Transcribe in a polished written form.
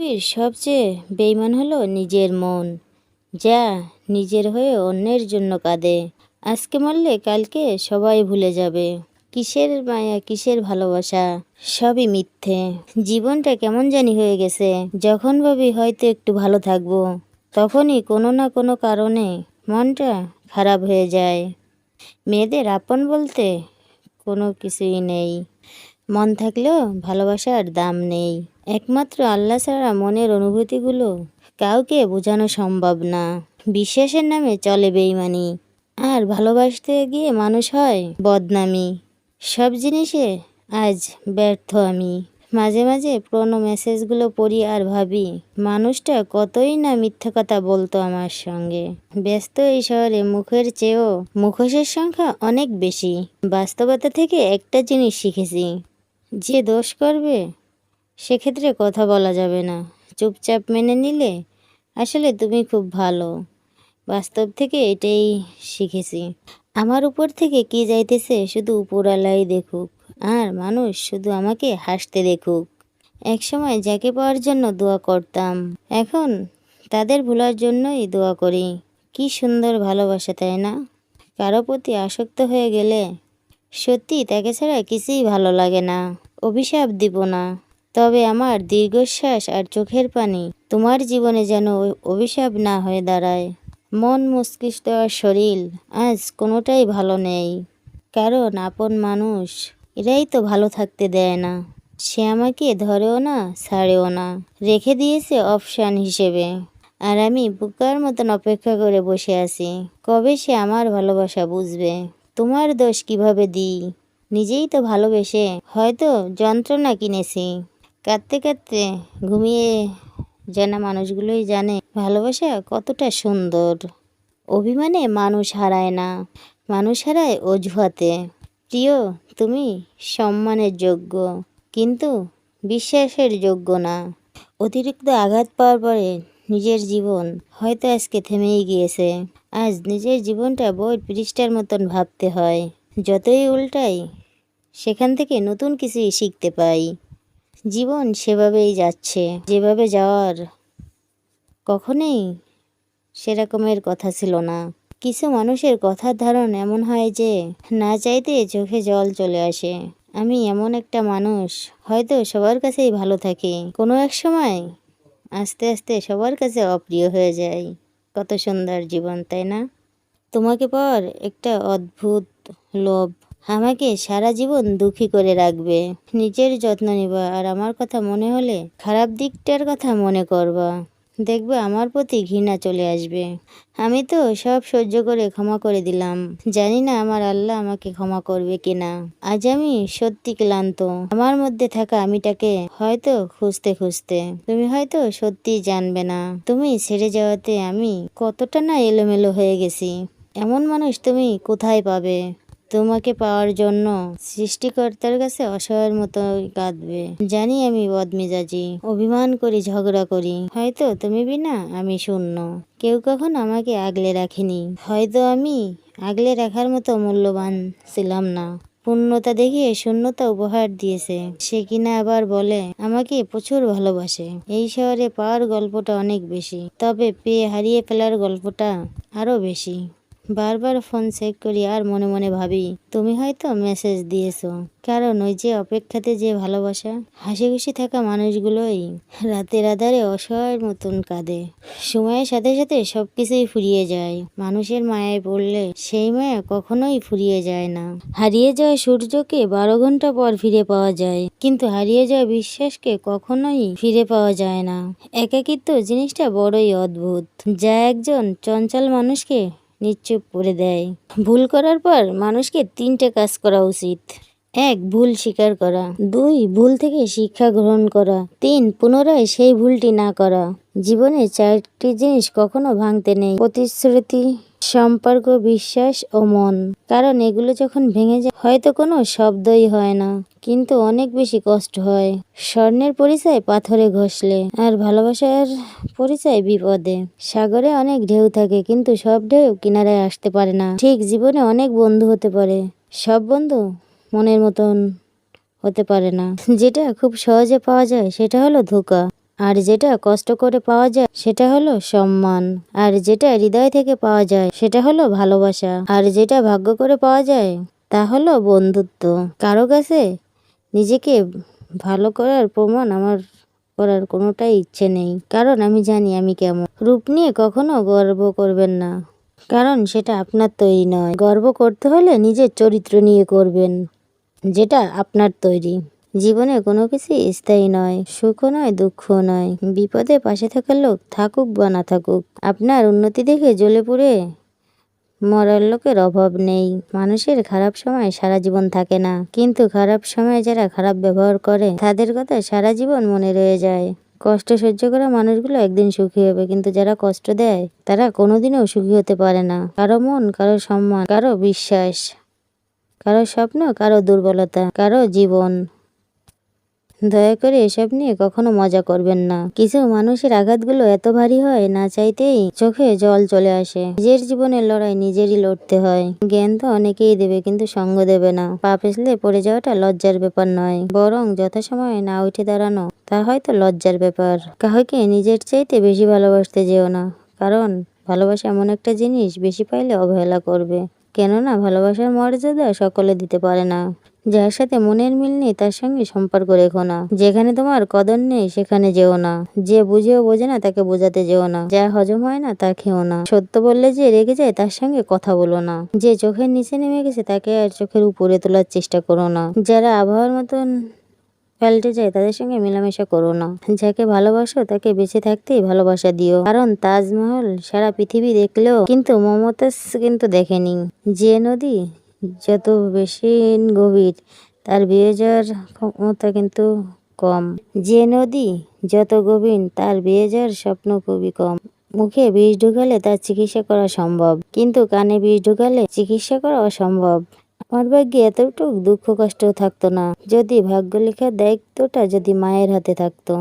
পৃথিবীর সবচেয়ে বেইমান হলো নিজের মন, যা নিজের হয়ে অন্যের জন্য কাঁদে। আজকে মরলে কালকে সবাই ভুলে যাবে। কিসের মায়া, কিসের ভালোবাসা, সবই মিথ্যে। জীবনটা কেমন জানি হয়ে গেছে। যখন ভাবি হয়তো একটু ভালো থাকবো, তখনই কোনো না কোনো কারণে মনটা খারাপ হয়ে যায়। মেয়েদের আপন বলতে কোনো কিছুই নেই। মন থাকলেও ভালোবাসার দাম নেই। একমাত্র আল্লাহ ছাড়া মনের অনুভূতিগুলো কাউকে বোঝানো সম্ভব না। বিশ্বাসের নামে চলে বেইমানি, আর ভালোবাসতে গিয়ে মানুষ হয় বদনামি। সব জিনিসে আজ ব্যর্থ আমি। মাঝে মাঝে পুরোনো মেসেজগুলো পড়ি আর ভাবি, মানুষটা কতই না মিথ্যা কথা বলতো আমার সঙ্গে। ব্যস্ত এই শহরে মুখের চেয়েও মুখোশের সংখ্যা অনেক বেশি। বাস্তবতা থেকে একটা জিনিস শিখেছি, যে দোষ করবে সেক্ষেত্রে কথা বলা যাবে না। চুপচাপ মেনে নিলে আসলে তুমি খুব ভালো। বাস্তব থেকে এটাই শিখেছি। আমার উপর থেকে কি যাইতেছে শুধু উপরওয়ালাই দেখুক, আর মানুষ শুধু আমাকে হাসতে দেখুক। একসময় যাকে পাওয়ার জন্য দোয়া করতাম, এখন তাদের ভোলার জন্যই দোয়া করি। কি সুন্দর ভালোবাসা, তাই না? কারো প্রতি আসক্ত হয়ে গেলে সত্যি তাকে ছাড়া কিছুই ভালো লাগে না। অভিশাপ দিব না, তবে আমার দীর্ঘশ্বাস আর চোখের পানি তোমার জীবনে যেন অভিশাপ না হয়ে দাঁড়ায়। মন, মস্তিষ্ক আর শরীর আজ কোনোটাই ভালো নেই, কারণ আপন মানুষ এরাই তো ভালো থাকতে দেয় না। সে আমাকে ধরেও না, ছাড়েও না, রেখে দিয়েছে অপশান হিসেবে। আর আমি বোকার মতন অপেক্ষা করে বসে আছি, কবে সে আমার ভালোবাসা বুঝবে। তোমার দোষ কিভাবে দিই? নিজেই তো ভালোবেসে হয়তো যন্ত্রণা কিনেছি। কাঁদতে কাঁদতে ঘুমিয়ে জানা মানুষগুলোই জানে ভালোবাসা কতটা সুন্দর। অভিমানে মানুষ হারায় না, মানুষ হারায় অজুহাতে। প্রিয়, তুমি সম্মানের যোগ্য, কিন্তু বিশ্বাসের যোগ্য না। অতিরিক্ত আঘাত পাওয়ার পরে নিজের জীবন হয়তো আজকে থেমেই গিয়েছে। আজ নিজের জীবনটা বই পৃষ্ঠার মতন ভাবতে হয়। যতই উল্টাই, সেখান থেকে নতুন কিছুই শিখতে পাই। জীবন সেভাবেই যাচ্ছে, যেভাবে যাওয়ার কখনোই সেরকমের কথা ছিল না। কিছু মানুষের কথার ধারণ এমন হয় যে না চাইতে চোখে জল চলে আসে। আমি এমন একটা মানুষ, হয়তো সবার কাছেই ভালো থাকি, কোনো এক সময় আস্তে আস্তে সবার কাছে অপ্রিয় হয়ে যায়। কত সুন্দর জীবন, তাই না? তোমাকে পাওয়ার একটা অদ্ভুত লোভ আমাকে সারা জীবন দুঃখী করে রাখবে। নিজের যত্ন নিবা, আর আমার কথা মনে হলে খারাপ দিকটার কথা মনে করবা। দেখবে আমার প্রতি ঘৃণা চলে আসবে। আমি তো সব সহ্য করে ক্ষমা করে দিলাম, জানি না আমার আল্লাহ আমাকে ক্ষমা করবে কিনা। আজ আমি সত্যি ক্লান্ত, আমার মধ্যে থাকা আমিটাকে হয়তো খুঁজতে খুঁজতে। তুমি হয়তো সত্যি জানবে না, তুমি ছেড়ে যাওয়াতে আমি কতটা না এলোমেলো হয়ে গেছি। এমন মানুষ তুমি কোথায় পাবে? তোমাকে পাওয়ার জন্য সৃষ্টিকর্তার কাছে অসহায়ের মতো কাঁদবে। জানি আমি বদমেজাজি, অভিমান করি, ঝগড়া করি, হয়তো তুমি বিনা আমি শূন্য। কেউ কখন আমাকে আগলে রাখেনি, হয়তো আমি আগলে রাখার মতো মূল্যবান ছিলাম না। পূর্ণতা দেখিয়ে শূন্যতা উপহার দিয়েছে সে, কিনা আবার বলে আমাকে প্রচুর ভালোবাসে। এই শহরে পাওয়ার গল্পটা অনেক বেশি, তবে পেয়ে হারিয়ে ফেলার গল্পটা আরো বেশি। বারবার ফোন চেক করি আর মনে মনে ভাবি, তুমি হয়তো মেসেজ দিয়েছো, কারণ ওই যে অপেক্ষাতে যে ভালোবাসা। হাসি খুশি থাকা মানুষগুলোই রাতের আধারে অসহায়ের মতন কাঁদে। সময়ের সাথে সাথে সবকিছুই ফুরিয়ে যায়। মানুষের মায়ায় পড়লে সেই মায়া কখনোই ফুরিয়ে যায় না। হারিয়ে যাওয়া সূর্যকে 12 ঘন্টা পর ফিরে পাওয়া যায়, কিন্তু হারিয়ে যাওয়া বিশ্বাসকে কখনোই ফিরে পাওয়া যায় না। একাকিত্ব জিনিসটা বড়ই অদ্ভুত, যা একজন চঞ্চল মানুষকে নিশ্চুপ করে দেয়। ভুল করার পর মানুষকে 3টে কাজ করা উচিত। 1. ভুল স্বীকার করা। 2. ভুল থেকে শিক্ষা গ্রহণ করা। 3. পুনরায় সেই ভুলটি না করা। জীবনে 4টি জিনিস কখনো ভাঙতে নেই: প্রতিশ্রুতি, সম্পর্ক, বিশ্বাস ও মন। কারণ এগুলো যখন ভেঙে যায়, হয়তো কোনো শব্দই হয় না, কিন্তু অনেক বেশি কষ্ট হয়। স্বর্ণের পরিচয় পাথরে ঘষলে, আর ভালোবাসার পরিচয় বিপদে। সাগরে অনেক ঢেউ থাকে, কিন্তু সব ঢেউ কিনারায় আসতে পারে না। ঠিক জীবনে অনেক বন্ধু হতে পারে, সব বন্ধু মনের মতন হতে পারে না। যেটা খুব সহজে পাওয়া যায় সেটা হলো ধোঁকা, আর যেটা কষ্ট করে পাওয়া যায় সেটা হলো সম্মান। আর যেটা হৃদয় থেকে পাওয়া যায় সেটা হলো ভালোবাসা। আর যেটা ভাগ্য করে পাওয়া যায় তা হলো বন্ধুত্ব। কারো কাছে নিজেকে ভালো করার প্রমাণ আমার করার কোনোটাই ইচ্ছে নেই, কারণ আমি জানি আমি কেমন। রূপ নিয়ে কখনো গর্ব করবেন না, কারণ সেটা আপনার তৈরি নয়। গর্ব করতে হলে নিজের চরিত্র নিয়ে করবেন, যেটা আপনার তৈরি। জীবনে কোনো কিছুই স্থায়ী নয়, সুখও নয়, দুঃখও নয়। বিপদে পাশে থাকার লোক থাকুক বা না থাকুক, আপনার উন্নতি দেখে জ্বলে পুড়ে মরার লোকের অভাব নেই। মানুষের খারাপ সময় সারা জীবন থাকে না, কিন্তু খারাপ সময়ে যারা খারাপ ব্যবহার করে তাদের কথা সারা জীবন মনে রয়ে যায়। কষ্ট সহ্য করা মানুষগুলো একদিন সুখী হবে, কিন্তু যারা কষ্ট দেয় তারা কোনোদিনও সুখী হতে পারে না। কারো মন, কারো সম্মান, কারো বিশ্বাস, কারো স্বপ্ন, কারো দুর্বলতা, কারো জীবন। দয়া করে এসব নিয়ে কখনো মজা করবেন না। কিছু মানুষের আঘাতগুলো এত ভারী হয়, না চাইতেই চোখে জল চলে আসে। নিজের জীবনের লড়াই নিজেরই লড়তে হয়। জ্ঞান তো অনেকেই দেবে, কিন্তু সঙ্গ দেবে না। পা পিছলে পড়ে যাওয়াটা লজ্জার ব্যাপার নয়, বরং যথাসময়ে না উঠে দাঁড়ানো তা হয়তো লজ্জার ব্যাপার। কাউকে নিজের চাইতে বেশি ভালোবাসতে যেও না, কারণ ভালোবাসা এমন একটা জিনিস, বেশি পাইলে অবহেলা করবে। কেননা ভালোবাসার মর্যাদা সকলে দিতে পারে না। যার সাথে মনের মিল নেই তার সঙ্গে সম্পর্ক রেখো না। যেখানে তোমার কদর নেই সেখানে যেও না। যে বুঝেও বোঝে না তাকে বোঝাতে যেও না। যা হজম হয় না তা খেও না। সত্য বললে যে রেগে যায় তার সঙ্গে কথা বলো না। যে চোখের নিচে নেমে গেছে তাকে আর চোখের উপরে তোলার চেষ্টা করো না। যারা আবহাওয়ার মতন পাল্টে যায় তাদের সঙ্গে মেলামেশা করো না। যাকে ভালোবাসো তাকে বেঁচে থাকতেই ভালোবাসা দিও, কারণ তাজমহল সারা পৃথিবী দেখলেও কিন্তু মমতাজ কিন্তু দেখেনি। যে নদী যত বেশি গভীর তার বেয়ে যাওয়ার ক্ষমতা কিন্তু কম। যে নদী যত গভীর তার বেয়ে যাওয়ার স্বপ্ন খুবই কম। মুখে বিষ ঢুকালে তার চিকিৎসা করা সম্ভব, কিন্তু কানে বিষ ঢুকালে চিকিৎসা করা অসম্ভব। আমার ভাগ্যে এতটুকু দুঃখ কষ্টও থাকতো না যদি ভাগ্য লেখার দায়িত্বটা যদি মায়ের হাতে থাকতো।